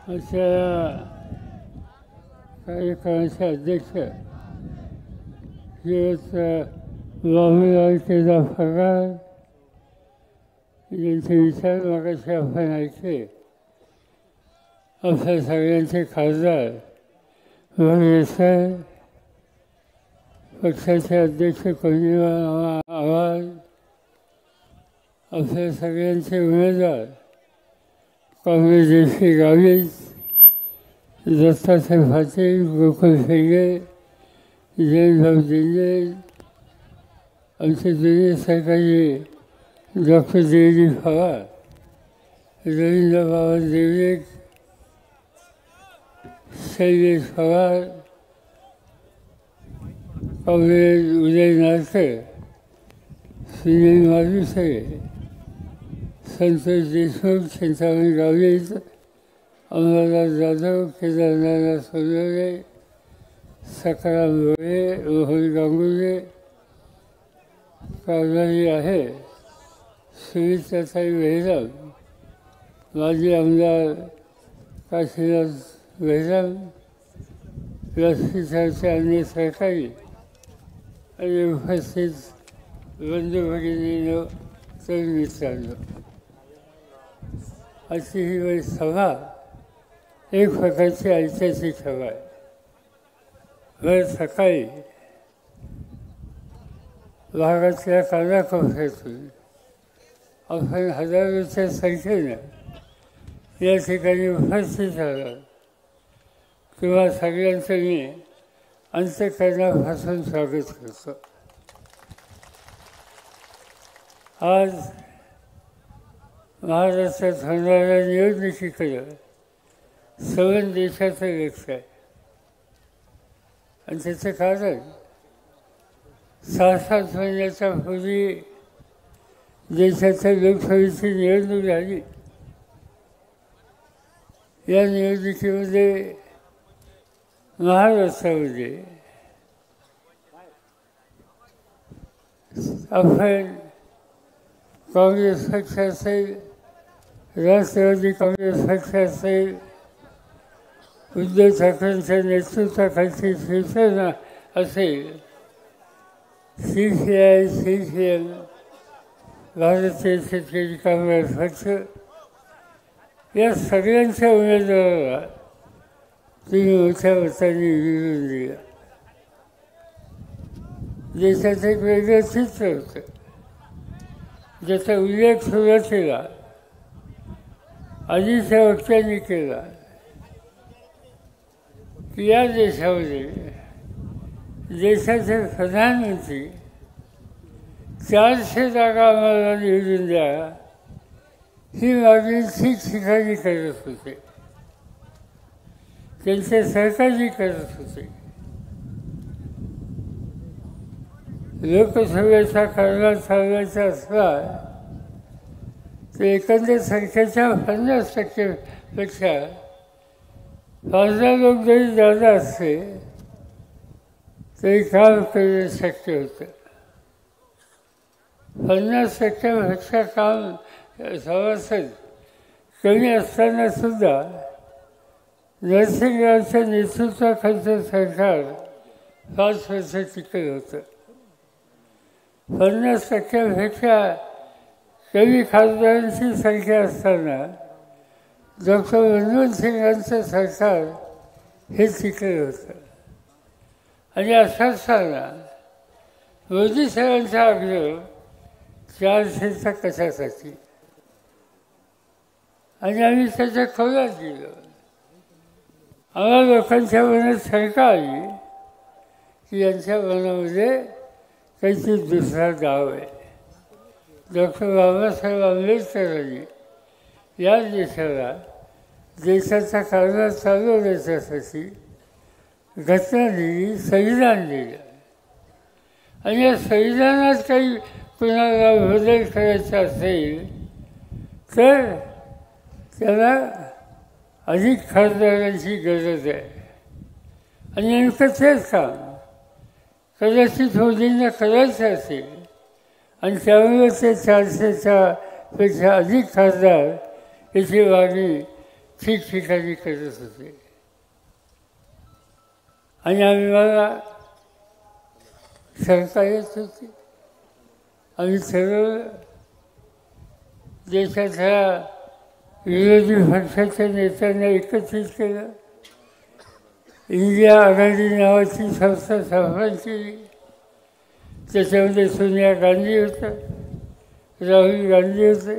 अशा कार्यक्रमाचे अध्यक्ष श्रीयुत बाबूराव केदार पगार यांचे विचार मगाशी आपण ऐकले. आपल्या सगळ्यांचे खासदार वगैरे साहेब, पक्षाचे अध्यक्ष कोहिनीराम आव्हाड, आपल्या सगळ्यांचे उमेदवार काँग्रेस जयश्री गावित, दत्तासाहेब पाटील, गोकुळ शेंगे, जयंतभाऊ दिंडे, आमचे जुने सहकारी डॉक्टर देवजी पवार, रवींद्र बाबा देवरेक, शैलेश पवार, काँग्रेस उदय नारकर, सुनील मालुसरे, संतोष देशमुख, चिंतामणी गावित, अमरनाथ जाधव, केदारनाथ सोनवणे, सकाराम गोळे, रोहन गांगुर्डे, कारभारी आहे सुनीताताई बेहराम, माजी आमदार काशीनाथ बेहराम, व्यासपीठाचे अन्य सहकारी आणि उपस्थित बंधू भगिनींनो, तरुण मित्रांनो, अशी ही वेळ सभा एक प्रकारची ऐतिहासिक सभा आहे. भर सकाळी भागातल्या कानाकोपऱ्यातून आपण हजारोच्या संख्येनं या ठिकाणी उपस्थित आलो. किंवा सगळ्यांचं मी अंतःकरणापासून स्वागत करतो. आज महाराष्ट्रात होणाऱ्या निवडणुकीकडं संपूर्ण देशाचं लक्ष आहे. आणि त्याचं कारण 6-7 महिन्याच्या पूर्वी देशाच्या लोकसभेची निवडणूक झाली. या निवडणुकीमध्ये महाराष्ट्रामध्ये आपण काँग्रेस पक्ष असेल, राष्ट्रवादी काँग्रेस पक्ष असेल, उद्धव ठाकरेंच्या नेतृत्वाखालची शिवसेना असेल, CPI, CPM, भारतीय शेतकरी कामगार पक्ष, या सगळ्यांच्या उमेदवाराला तुम्ही मोठ्या मतांनी निवडून दिला. देशाचं एक वेगळं चित्र होतं, ज्याचा उल्लेख सुरुवातीला आधीच्या वक्त्यांनी केला की या देशामध्ये देशाचे प्रधानमंत्री 400 जागा आम्हाला निवडून द्या ही मागणी ठिकठिकाणी करत होते, त्यांचे सहकारी करत होते. लोकसभेचा कारभार चालवायचा असला तर एकंदर संख्येच्या 50% पेक्षा 5,000 लोक जरी जादा असते तरी काम करणं शक्य होतं. 50% काम सभासद कमी असताना सुद्धा नरसिंहरावच्या नेतृत्वाखालचं सरकार 5 वर्ष टिकलं होतं. 50%पेक्षा कमी खासदारांची संख्या असताना डॉक्टर मनमोहन सिंगांचं सरकार हे टिकलं होतं. आणि असं असताना मोदी साहेबांचा आग्रह 400चा कशासाठी, आणि आम्ही त्याच्या खोलात गेलो. आम्हाला लोकांच्या मनात शंका आली की यांच्या मनामध्ये काहीतरी दुसरा डाव आहे. डॉक्टर बाबासाहेब आंबेडकरांनी या देशाला देशाचा कारभार चालवण्यासाठी घटना दिली, संविधान दिलं. आणि या संविधानात काही कुणाला बदल करायचा असेल तर त्याला अधिक खासदारांची गरज आहे. आणि नेमकं तेच काम कदाचित मोदींना करायचं असेल आणि त्यामुळे ते 400च्या पेक्षा अधिक खासदार याची मागणी ठिकठिकाणी करत होते. आणि आम्हाला शंका येत होती. आम्ही सर्व देशाच्या विरोधी पक्षाच्या नेत्यांना एकत्रित केलं. इंडिया आघाडी नावाची संस्था स्थापन केली. त्याच्यामध्ये सोनिया गांधी होतं, राहुल गांधी होते,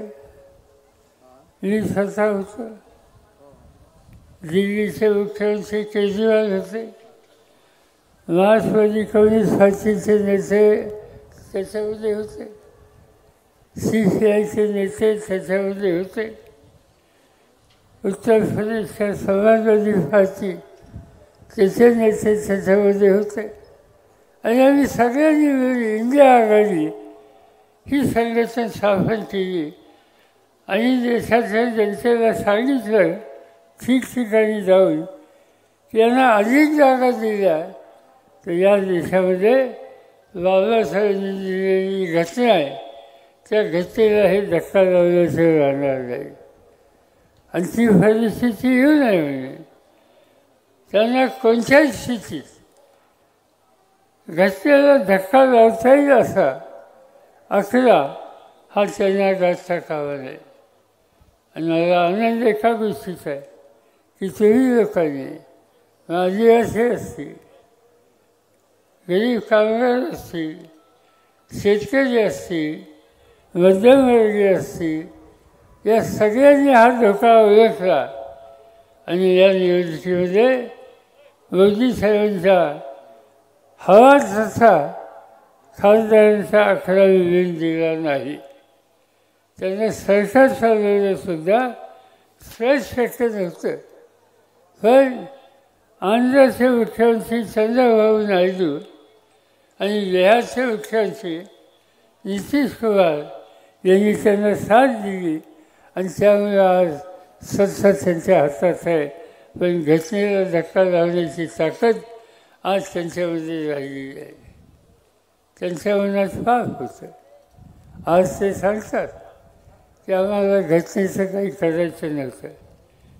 मी स्वतः होतो, दिल्लीचे मुख्यमंत्री केजरीवाल होते, मार्क्सवादी कम्युनिस्ट पार्टीचे नेते त्याच्यामध्ये होते, CPIचे नेते त्याच्यामध्ये होते, उत्तर प्रदेशच्या समाजवादी पार्टी त्याचे नेते त्याच्यामध्ये होते. आणि आम्ही सगळ्यांनी मिळून इंडिया आघाडी ही संघटना स्थापन केली. आणि देशाच्या जनतेला सांगितलं ठिकठिकाणी जाऊन की यांना अधिक जागा दिल्या तर या देशामध्ये बाबासाहेबांनी दिलेली घटना आहे त्या घटनेला हे धक्का लावल्याशिवाय राहणार नाही. आणि ती परिस्थिती येऊ नये म्हणजे त्यांना कोणत्याही स्थितीत घटनेला धक्का लावता येईल असा आकडा हा त्यांना गाठता कामा नये. आणि मला आनंद एका गोष्टीचा आहे की तुम्ही लोकांनी आदिवासी असतील, गरीब कामगार असतील, शेतकरी असतील, मध्यमवर्गीय असतील, या सगळ्यांनी हा धोका ओळखला. आणि या निवडणुकीमध्ये मोदी साहेबांचा हवा तसा खासदारांचा आकडा मिळून दिला नाही. त्यांना सरकार चालवलं सुद्धा सहज शक्य नव्हतं. पण आंध्राचे मुख्यमंत्री चंद्रबाबू नायडू आणि बिहारचे मुख्यमंत्री नितीश कुमार यांनी त्यांना साथ दिली आणि त्यामुळे आज सत्ता त्यांच्या हातात आहे. पण घटनेला धक्का लावण्याची ताकद आज त्यांच्यामध्ये राहिलेली आहे. त्यांच्या मनात पाप होतं. आज ते सांगतात की आम्हाला घटनेचं काही करायचं नव्हतं.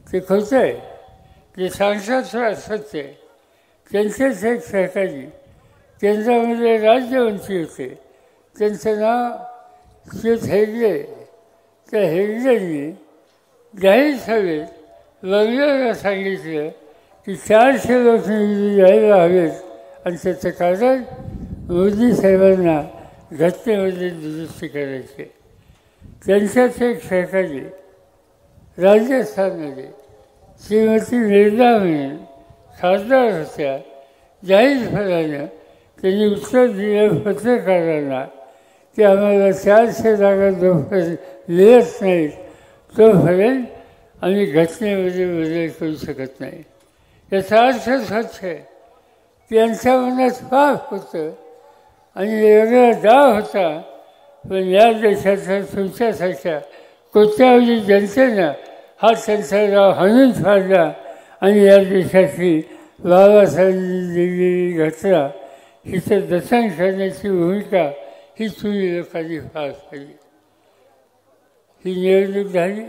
ते खोटं आहे. ते सांगतात सत्य आहे. त्यांचेच एक सहकारी केंद्रामध्ये राज्यमंत्री होते, त्यांचं नाव श्रीयुत हेगडे. त्या हेगडेंनी जाहीर सभेत बंगलोरला सांगितलं की 400 लोक निवडून यायला हवेत. आणि त्याचं कारण मोदी साहेबांना घटनेमध्ये दुरुस्ती करायची. त्यांच्याच एक सहकारी राजस्थानमध्ये श्रीमती मिर्झा म्हणून खासदार होत्या. जाहीरपणानं त्यांनी उत्तर दिलं पत्रकारांना की आम्हाला 400 जागा जोपर्यंत मिळत नाहीत तोपर्यंत आम्ही घटनेमध्ये बदल करू शकत नाही. याचा अर्थ स्वच्छ आहे की यांच्या मनात पाप होतं आणि वेगळा डाव होता. पण या देशाच्या तुमच्यासारख्या कोट्यावधी जनतेनं हा त्यांचा डाव हाणून फाडला आणि या देशाची बाबासाहेबांनी दिलेली घटना हिचं दर्शन करण्याची भूमिका ही तुम्ही लोकांनी पार पाडली. ही निवडणूक झाली.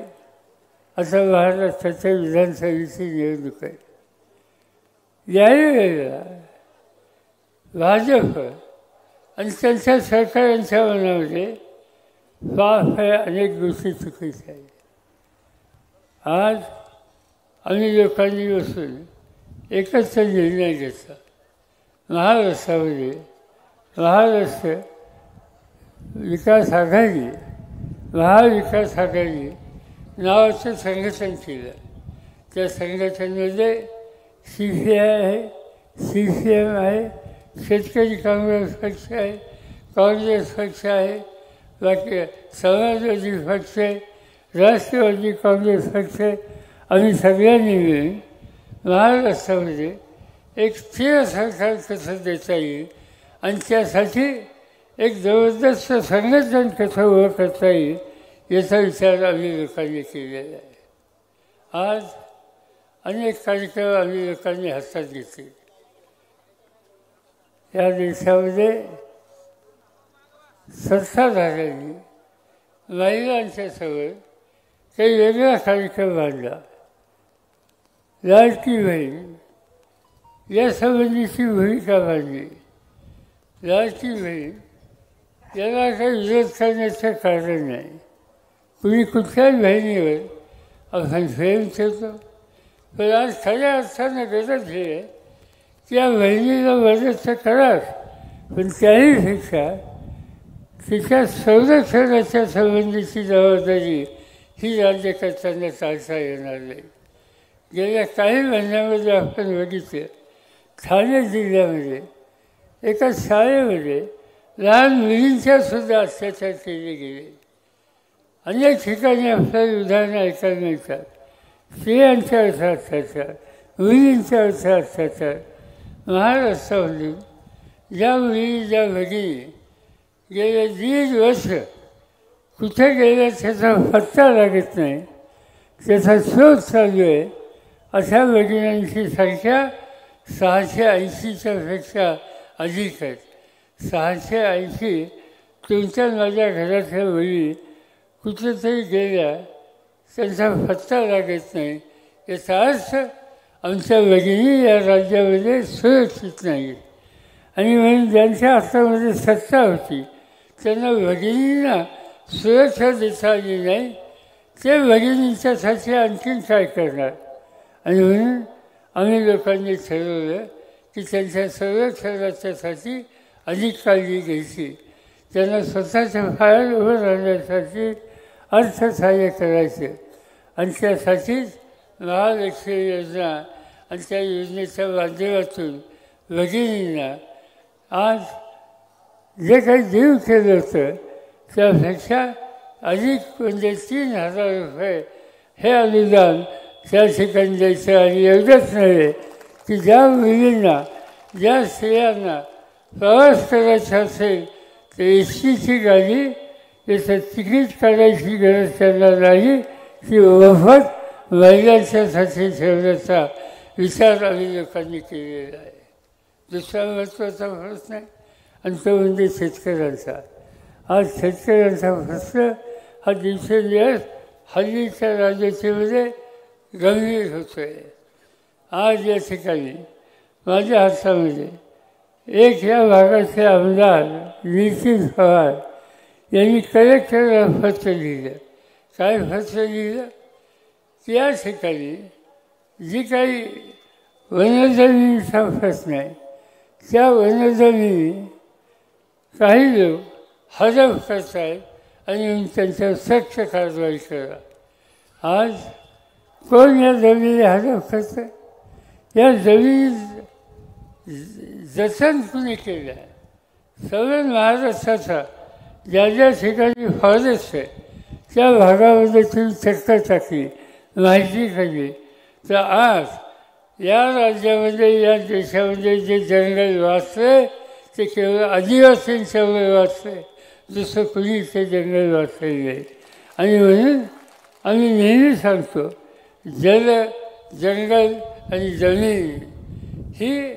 आता महाराष्ट्राच्या विधानसभेची निवडणूक आहे. याही वेळेला भाजप आणि त्यांच्या सहकाऱ्यांच्या मनामध्ये पाप आहे, अनेक गोष्टी चुकीच्या आहेत. आज आम्ही लोकांनी बसून एकच निर्णय घेतला. महाराष्ट्रामध्ये महाराष्ट्र विकास आघाडी, महाविकास आघाडी नावाचं संघटन केलं. त्या संघटनेमध्ये CPI आहे, CPM आहे, शेतकरी काँग्रेस पक्ष आहे, काँग्रेस पक्ष आहे, बाकी समाजवादी पक्ष आहे, राष्ट्रवादी काँग्रेस पक्ष आहे. आम्ही सगळ्यांनी मिळून महाराष्ट्रामध्ये एक स्थिर सरकार कसं देता येईल आणि त्यासाठी एक जबरदस्त संघटन कसं उभं करता येईल याचा विचार आम्ही लोकांनी केलेला आहे. आज अनेक कार्यक्रम आम्ही लोकांनी हातात घेतले. या देशामध्ये सत्ताधाऱ्यांनी महिलांच्यासमोर काही वेगळा कार्यक्रम आणला. लाडकी बहीण या संबंधीची भूमिका मांडली. लाडकी बहीण याला काही विरोध करण्याचं कारण नाही. कुणी कुठल्याही बहिणीवर आपण प्रेम ठेवतो, पण आज खऱ्या अर्थानं गरज ही आहे की या बहिणीला मदत तर कराच, पण त्याहीपेक्षा तिच्या संरक्षणाच्या संबंधीची जबाबदारी ही राज्यकर्त्यांना टाळता येणार नाही. गेल्या काही महिन्यामध्ये आपण बघितलं, ठाणे जिल्ह्यामध्ये एका शाळेमध्ये लहान मुलींच्यासुद्धा अत्याचार केले गेले. अनेक ठिकाणी आपल्याला उदाहरणं ऐकायला मिळतात. स्त्रियांच्यावरचा अत्याचार, मुलींच्यावरचा अत्याचार. महाराष्ट्रामध्ये ज्या मुली, ज्या भगिनी गेले 1.5 वर्ष कुठे गेल्या त्याचा पत्ता लागत नाही, त्याचा शोध चालू आहे, अशा भगिनींची संख्या 680च्या पेक्षा अधिक आहेत. 680 तुमच्या माझ्या घरातल्या मुली कुठेतरी गेल्या, त्यांचा पत्ता लागत नाही. याचा अर्थ आमच्या भगिनी या राज्यामध्ये सुरक्षित नाही. आणि म्हणून ज्यांच्या हातामध्ये सत्ता होती त्यांना भगिनींना सुरक्षा देता आली नाही, ते भगिनींच्यासाठी आणखीन काय करणार. आणि म्हणून आम्ही लोकांनी ठरवलं की त्यांच्या संरक्षणाच्यासाठी अधिक काळजी घ्यायची, त्यांना स्वतःच्या पायावर उभं राहण्यासाठी अर्थसहाय्य करायचं. आणि त्यासाठीच महालक्ष्मी योजना आणि त्या योजनेच्या माध्यमातून भगिनींना आज जे काही देऊ केलं होतं त्यापेक्षा अधिक म्हणजे 3,000 रुपये हे अनुदान त्या ठिकाणी द्यायचं. आणि एवढंच नव्हे की ज्या मुलींना, ज्या स्त्रियांना प्रवास करायचा असेल तर एसटीची गाडी याचं तिकीट काढायची गरज त्यांना नाही, ती मोफत महिलांच्यासाठी ठेवण्याचा विचार आम्ही लोकांनी केलेला आहे. दुसरा महत्त्वाचा प्रश्न आहे आणि तो म्हणजे शेतकऱ्यांचा. आज शेतकऱ्यांचा प्रश्न हा दिवसेंदिवस हल्लीच्या राजनीतीमध्ये गंभीर होतो आहे. आज या ठिकाणी माझ्या हातामध्ये एक या भागाचे आमदार नितीन पवार यांनी कलेक्टरला पत्र लिहिलं. काय पत्र लिहिलं की या ठिकाणी जी काही वनजमिनीचा प्रश्न आहे त्या वनजमिनी काही लोक हडप करत आहेत आणि त्यांच्यावर सक्त कारवाई करा. आज कोण या जमिनी हडप करतं? या जमिनी जतन कुणी केलं आहे? सगळ्या महाराष्ट्राचा ज्या ज्या ठिकाणी फॉरेस्ट आहे त्या भागामध्ये तुम्ही चक्कर टाकली, माहिती काढली, तर आज या राज्यामध्ये, या देशामध्ये जे जंगल वाचले ते केवळ आदिवासींच्यामुळे वाचले, दुसरं कुणी ते जंगल वाचलेलं नाही. आणि म्हणून आम्ही नेहमी सांगतो, जंगल आणि जमीन ही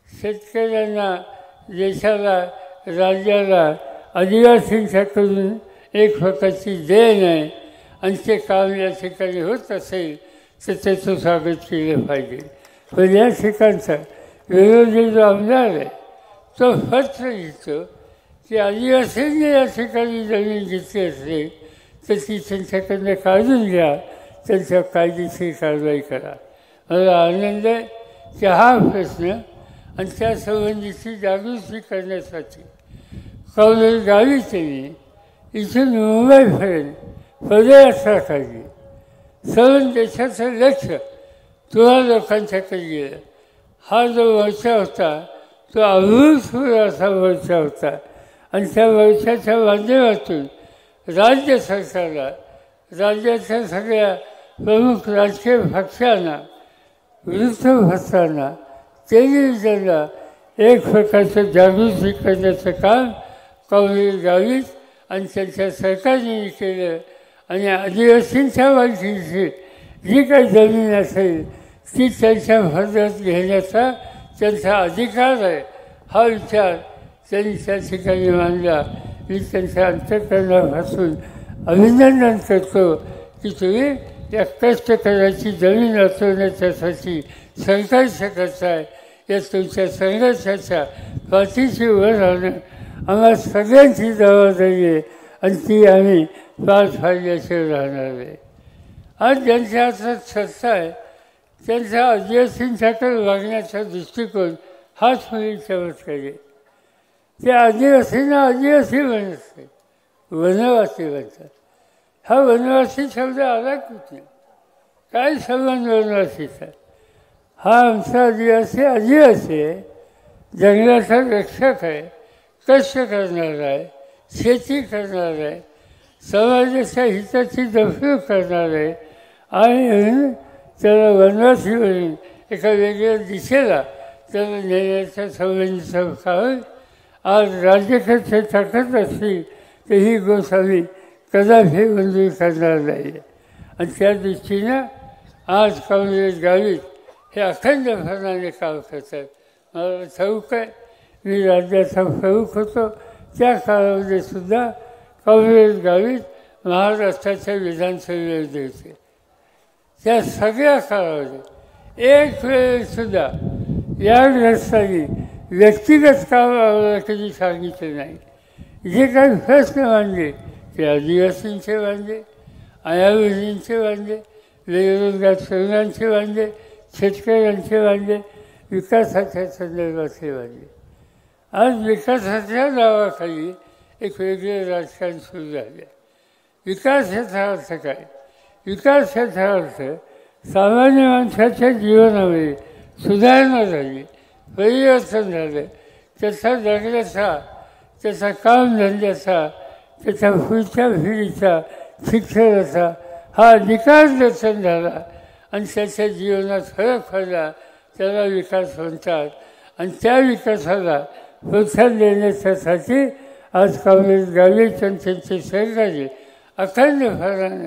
शेतकऱ्यांना, देशाला, राज्याला, आदिवासींच्याकडून एक प्रकारची देण आहे. आणि ते काम या ठिकाणी होत असेल तर त्याचं स्वागत केलं पाहिजे. पण या ठिकाणचा विरोधी जो आमदार आहे तो पत्र लिहितो की आदिवासींनी या ठिकाणी जमीन घेतली असेल तर ती त्यांच्याकडनं काढून घ्या, त्यांच्यावर कायदेशीर कारवाई करा. मला आनंद आहे की हा प्रश्न आणि त्यासंबंधीची जागृती करण्यासाठी काँग्रेस गावी त्यांनी इथून मुंबईपर्यंत पदयात्रा काढली. सर्व देशाचं लक्ष तुला लोकांच्याकडे गेलं. हा जो मोर्चा होता तो अभूतपूर्व असा मोर्चा होता. आणि त्या मोर्चाच्या माध्यमातून राज्य सरकारला, राज्याच्या सगळ्या प्रमुख राजकीय पक्षांना, वृत्तपत्रांना, टेलिव्हिजनला एक प्रकारचं जागृती करण्याचं काम काँग्रेस गावीत आणि त्यांच्या सरकारने केलं. आणि आदिवासींच्या मालकीची जी काही जमीन असेल ती त्यांच्या हद्दीत घेण्याचा त्यांचा अधिकार आहे, हा विचार त्यांनी त्या ठिकाणी मांडला. मी त्यांच्या अंतःकरणापासून अभिनंदन करतो की तुम्ही या कष्ट करायची जमीन वाचवण्याच्यासाठी संघर्ष करताय, या तुमच्या संघर्षाच्या पाठीशी उभं राहणं आम्हाला सगळ्यांची जबाबदारी आहे आणि ती आम्ही पार पाडल्याशिवाय राहणार आहे. आज ज्यांच्या हातात सत्ता आहे त्यांचा आदिवासींच्याकडे वागण्याचा दृष्टिकोन हाच होईल चमत्कारी. त्या आदिवासींना आदिवासी म्हणत नाही, वनवासी म्हणतात. हा वनवासी शब्द आला कुठे? काय संबंध वनवासीचा? हा आमचा आदिवासी आदिवासी आहे, जंगलाचा रक्षक आहे, कष्ट करणार आहे, शेती करणार आहे, समाजाच्या हिताची जपणूक करणार आहे आणि त्याला वनवासी म्हणून एका वेगळ्या दिशेला त्याला नेण्याचा संबंधीचा काळ आज राज्यकर्ते ताकद असली तर ही गोष्ट आम्ही कदापि मंजूर करणार नाही. आणि त्या दृष्टीनं आज काँग्रेस गावीत हे अखंडपणाने काम करतात. मला ठाऊक आहे, मी राज्याचा प्रमुख होतो त्या काळामध्ये सुद्धा काँग्रेस गावीत महाराष्ट्राच्या विधानसभेमध्ये होते. त्या सगळ्या काळामध्ये एक वेळेसुद्धा या ग्रस्तांनी व्यक्तिगत काम आम्हाला कधी सांगितले नाही. जे काही प्रश्न मांडले ते आदिवासींचे मांडले, आयावजींचे मांडले, बेरोजगार तरुणांचे मांडले, शेतकऱ्यांचे मांडले, विकासाच्या संदर्भाचे मांडले. आज विकासाच्या नावाखाली एक वेगळे राजकारण सुरू झाले. विकास याचा अर्थ काय? विकास याचा अर्थ सामान्य माणसाच्या जीवनामध्ये सुधारणा झाली, परिवर्तन झालं, त्याचा जगण्याचा, त्याचा कामधंद्याचा, त्याच्या पुढच्या पिढीचा, शिक्षणाचा हा अधिकार दर्शन झाला आणि त्याच्या जीवनात फरक पडला, त्याला विकास म्हणतात. आणि त्या विकासाला प्रोत्साहन देण्याच्यासाठी आज काँग्रेस गावी त्यांचे सहकारी अखंडपणानं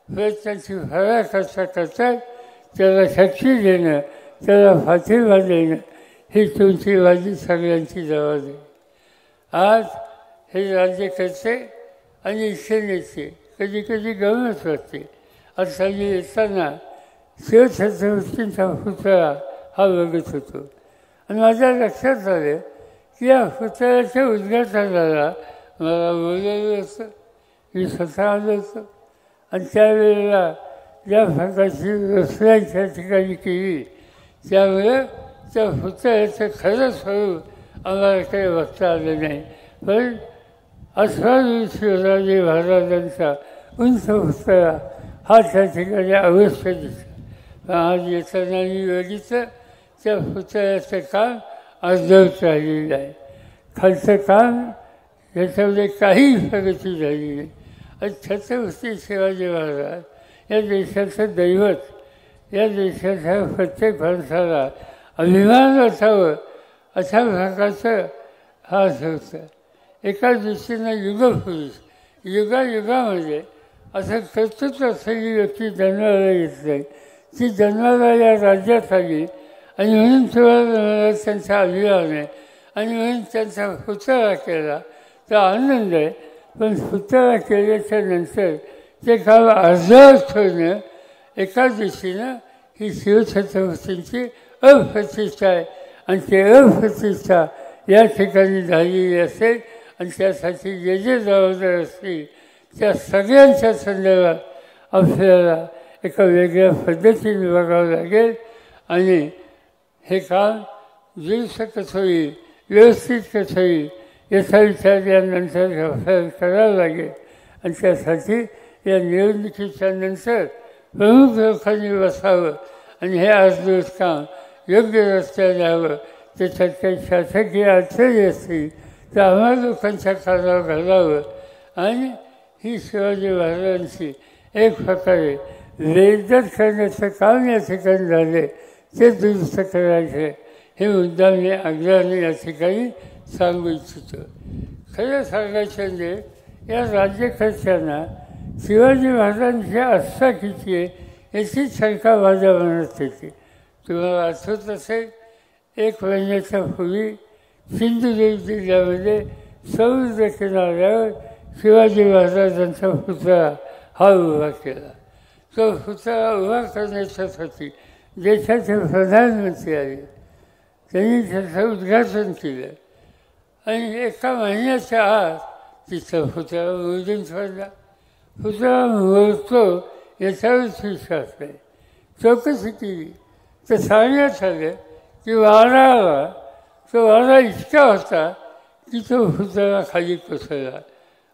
प्रयत्नाची फराकर्ता करतात. त्याला शक्ती देणं, त्याला पाठिंबा देणं ही तुमची माझी सगळ्यांची जबाबदारी. आज हे राज्यकर्ते आणि इथे नेते कधी कधी गमत वाटते. आता मी येताना शिवछत्रपतींचा पुतळा हा बघत होतो आणि माझ्या लक्षात आलं की या पुतळ्याच्या उद्घाटनाला मला बोलवलं होतं, मी स्वतः आलो होतो. आणि त्यावेळेला ज्या प्रकारची रोषणाच्या ठिकाणी केली त्यामुळे त्या पुतळ्याचं खरं स्वरूप आम्हाला काही बघता आलं नाही. पण अश्वारूढ शिवराजे महाराजांचा उंच पुतळा हा त्या ठिकाणी अवश्य दिसला. पण आज येताना मी बघितलं त्या पुतळ्याचं काम अर्धवट राहिलेलं आहे. खालचं काम याच्यामध्ये काही प्रगती झाली नाही. आणि छत्रपती शिवाजी महाराज या देशाचं दैवत, या देशाच्या प्रत्येक माणसाला अभिमान वाटावं अशा प्रकारचं हा होतं. एका दृष्टीनं युगपुरुष, युगायुगामध्ये असं कर्तृत्व असलेली व्यक्ती जन्माला येत नाही. ती जन्माला या राज्यात आली आणि म्हणून तुम्हाला त्यांचा अभिमान आहे आणि म्हणून त्यांचा पुतळा केला तर आनंद आहे. पण पुतळा केल्याच्या नंतर ते काम अर्धवट ठेवणं एका दृष्टीनं ही शिवछत्रपतींची अप्रतिष्ठा आहे आणि ते अप्रतिष्ठा या ठिकाणी झालेली असेल आणि त्यासाठी जे जे जबाबदार असतील त्या सगळ्यांच्या संदर्भात आपल्याला एका वेगळ्या पद्धतीने बघावं लागेल आणि हे काम दुरुस्त कसं होईल, व्यवस्थित कसं होईल याचा विचार यानंतर करावा लागेल. आणि त्यासाठी या निवडणुकीच्या नंतर प्रमुख लोकांनी बसावं आणि हे आजरोज काम योग्य रस्त्याने यावं. त्याच्यात काही शासकीय अडचणी असतील तर आम्हा लोकांच्या कानावर घालावं आणि ही शिवाजी महाराजांची एक प्रकारे बेइज्जत करण्याचं काम या ठिकाणी झाले ते दुरुस्त करायचे हे मुद्दा मी आग्रहाने या ठिकाणी सांगू इच्छितो. खरं सांगायचं म्हणजे या राज्यकर्त्यांना शिवाजी महाराजांची आस्था किती आहे याची शंका माझ्या मनात येते. तुम्हाला आठवत असेल 1 महिन्याच्या पूर्वी सिंधुदुर्ग जिल्ह्यामध्ये समुद्र किनाऱ्यावर शिवाजी महाराजांचा पुतळा हा उभा केला. तो पुतळा उभा करण्यासाठी देशाचे प्रधानमंत्री आले. त्यांनी त्याचं उद्घाटन केलं आणि एका महिन्याच्या आत तिचा पुतळा मोडून पडला. पुतळा मोडतो याच्यावरच विश्वास नाही. चौकशी केली तर सांगण्यात आलं की वारा आला. तो वारा इतका होता की तो पुतळा खाली कोसळला.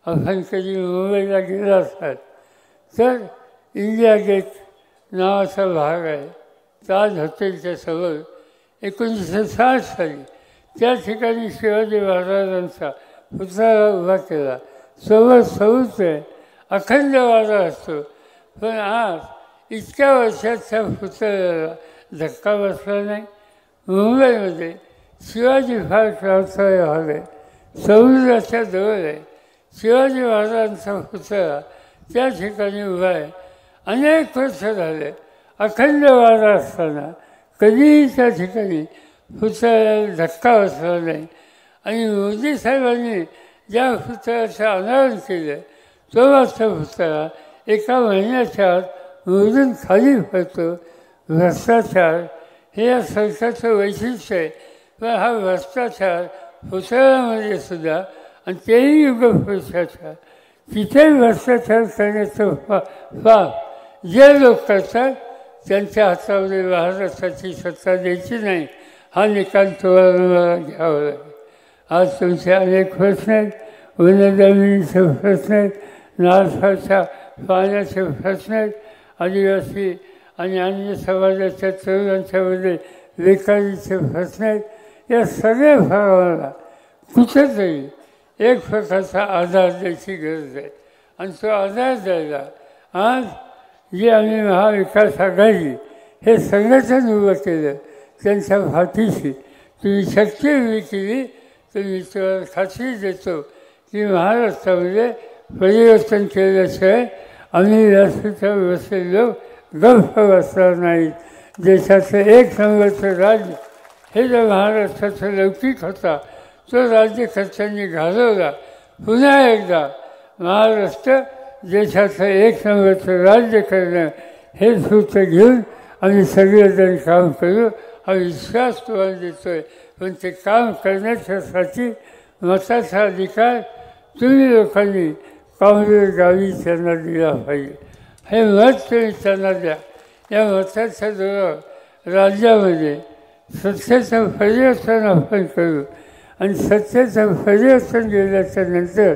आपण कधी मुंबईला गेला असाल तर इंडिया गेट नावाचा भाग आहे, ताज हॉटेलच्या समोर 1960 साली त्या ठिकाणी शिवाजी महाराजांचा पुतळा उभा केला. समोर समुद्र आहे, अखंड वारा असतो. पण आज इतक्या वर्षात त्या पुतळ्याला धक्का बसला नाही. मुंबईमध्ये शिवाजी पार्क नावाचा भाग आहे, समुद्राच्या जवळ आहे. शिवाजी महाराजांचा पुतळा त्या ठिकाणी उभा आहे. अनेक वर्ष झाले अखंड वारा असताना कधीही त्या ठिकाणी पुतळ्याला धक्का बसला नाही. आणि मोदी साहेबांनी ज्या पुतळ्याचं अनावरण केलं तो मात्र पुतळा एका महिन्याच्या आत मोडून खाली पडतो. भ्रष्टाचार हे या सरकारचं वैशिष्ट्य आहे. पण हा भ्रष्टाचार पुतळ्यामध्ये सुद्धा, आणि तेही युगपुरुषाचा, तिथे भ्रष्टाचार करण्याचं पाप जे लोक करतात त्यांच्या हातामध्ये महाराष्ट्राची सत्ता द्यायची नाही. हा निकाल तुम्हाला मला घ्यावा लागेल. आज तुमचे अनेक प्रश्न आहेत. वनजमिनीचे प्रश्न आहेत, नारळाच्या पाण्याचे प्रश्न आहेत, आदिवासी आणि अन्य समाजाच्या तरुणांच्यामध्ये बेकारीचे प्रश्न आहेत. या सगळ्या भागाला कुठेतरी एक प्रकारचा आधार द्यायची गरज आहे. आणि तो आधार द्यायला आज जे आम्ही महाविकास आघाडी हे संघटन उभं केलं त्यांच्या पाठीशी तुम्ही शक्ती उभी केली तर मी तुम्हाला खात्री देतो की महाराष्ट्रामध्ये परिवर्तन केल्याशिवाय आम्ही व्यासपीठावर बसलेलो गप्प बसणार नाहीत. देशाचं एक नंबरचं राज्य हे जर महाराष्ट्राचं लौकिक होता तो राज्यकर्त्यांनी घालवला. पुन्हा एकदा महाराष्ट्र देशाचं एक नंबरचं राज्य करणं हे सूत्र घेऊन आम्ही सगळेजण काम करू हा विश्वास तुम्हाला देतो आहे. पण ते काम करण्याच्यासाठी मताचा अधिकार तुम्ही लोकांनी काँग्रेस गावी त्यांना दिला पाहिजे. हे मत तुम्ही त्यांना द्या. या मताच्या जोरावर राज्यामध्ये सत्तेचं परिवर्तन आपण करू. आणि सत्तेचं परिवर्तन केल्याच्या नंतर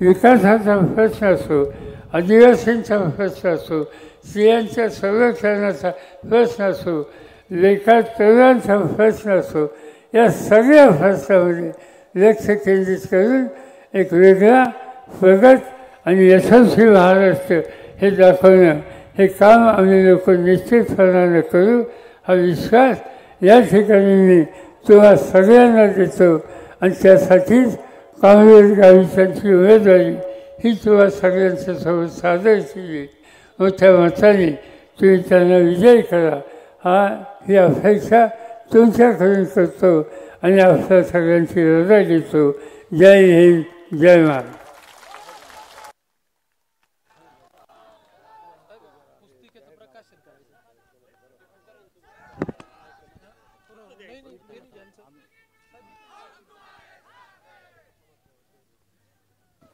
विकासाचा प्रश्न असो, आदिवासींचा प्रश्न असो, स्त्रियांच्या संरक्षणाचा प्रश्न असो, बेकार तरुणांचा प्रश्न असो, या सगळ्या प्रश्नामध्ये लक्ष केंद्रित करून एक वेगळा प्रगत आणि यशस्वी महाराष्ट्र हे दाखवणं हे काम आम्ही लोक निश्चितपणाने करू. हा विश्वास या ठिकाणी मी तुम्हा सगळ्यांना देतो. आणि त्यासाठीच काँग्रेस गावितांची उमेदवारी ही तुम्हा सगळ्यांच्या समोर सादर केली. मोठ्या मताने तुम्ही त्यांना विजयी करा ही अपेक्षा तुमच्याकडून करतो आणि आपल्या सगळ्यांची रजा घेतो. जय हिंद, जय महाराष्ट्र.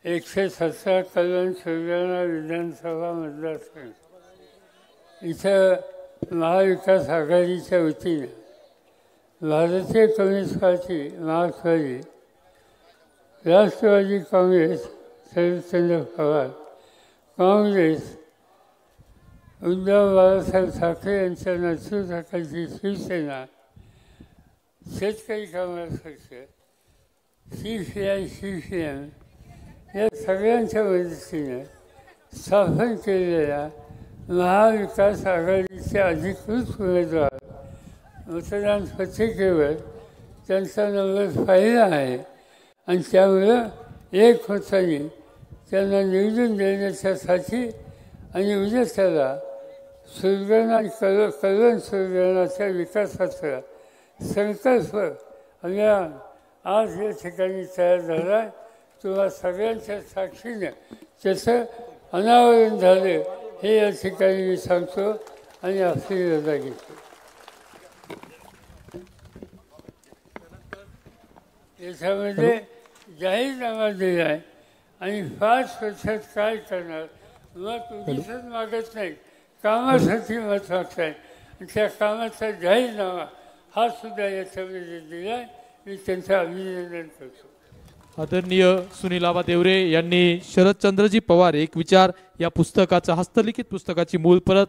एकशे 17 कल्याण सुरगाणा विधानसभा मतदारसंघ इथं महाविकास आघाडीच्या वतीनं भारतीय कम्युनिस्ट पार्टी, मार्क्सवादी, राष्ट्रवादी काँग्रेस, शरदचंद्र पवार, काँग्रेस, उद्धव बाळासाहेब ठाकरे यांच्या नेतृत्वाखालची शिवसेना, शेतकरी कामगार पक्ष, CPI, CPM या सगळ्यांच्या मदतीने स्थापन केलेल्या महाविकास आघाडीचे अधिकृत उमेदवार मतदान पत्रिकेवर त्यांचा नंबर पाहिला आहे. आणि त्यामुळं एक मताने त्यांना निवडून देण्याच्यासाठी आणि उद्या त्याला सुरगाणा कल्याण सुरगाणाच्या विकासाचा संकल्प अभियान आज या ठिकाणी तयार झाला आहे. तुम्हा सगळ्यांच्या साक्षीनं त्याचं अनावरण झालं हे या ठिकाणी मी सांगतो आणि आपली रजा घेतो. याच्यामध्ये जाहीरनामा दिला आहे आणि 5 वर्षात काय करणार मग उगीचच मागत नाही, कामासाठी मत मागत आहे. त्या कामाचा जाहीरनामा हा सुद्धा याच्यामध्ये दिला आहे. मी त्यांचं अभिनंदन करतो. आदरणीय सुनील आबा देवरे यांनी शरदचंद्रजी पवार एक विचार या पुस्तकाचं हस्तलिखित पुस्तकाची मूळ प्रत